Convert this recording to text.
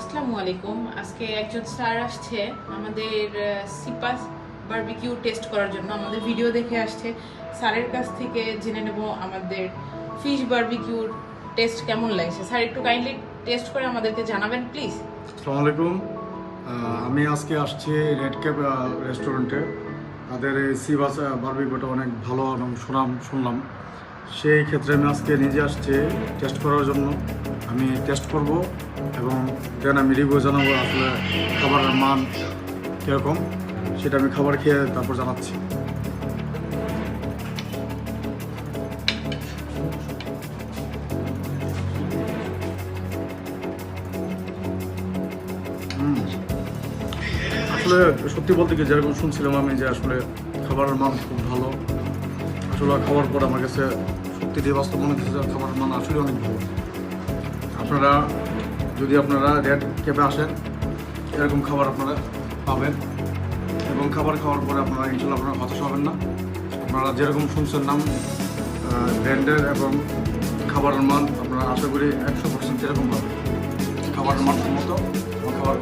আসসালামু আলাইকুম। আজকে একজন স্যার আসছে আমাদের সিপাস বারবিকিউ টেস্ট করার জন্য। আমাদের ভিডিও দেখে আসছে। স্যারের কাছ থেকে জেনে নেব আমাদের ফিশ বারবিকিউর টেস্ট কেমন লাগছে। স্যার একটু কাইন্ডলি টেস্ট করে আমাদেরকে জানাবেন প্লিজ। আসসালামু আলাইকুম। আমি আজকে আসছি রেড ক্যাপ রেস্টুরেন্টে। তাদের এই সি বাস বারবিকিউটা অনেক ভালো এবং শুনলাম। সেই ক্ষেত্রে আমি আজকে নিজে আসছি টেস্ট করার জন্য। আমি টেস্ট করব এবং দেন আমি রিভিউ জানাবো আসলে খাবারের মান কীরকম, সেটা আমি খাবার খেয়ে তারপর জানাচ্ছি। আসলে সত্যি বলতে কি, যেরকম শুনছিলাম আমি যে আসলে খাবারের মান খুব ভালো। আসলে খাওয়ার পর আমার কাছে সত্যি দিয়ে বাস্তব মনে হচ্ছে যে খাবারের মান আসলে অনেক ভালো। যদি আপনারা রেড ক্যাবে আসেন, এরকম খাবার আপনারা পাবেন এবং খাবার খাওয়ার পরে আপনারা ইনশাল্লাহ আপনারা হতাশ হবেন না। আপনারা যেরকম শুনছেন নাম ব্র্যান্ডের এবং খাবারের মান আপনারা আশা করি 100% এরকম পাবেন। খাবারের মান মতো খাবার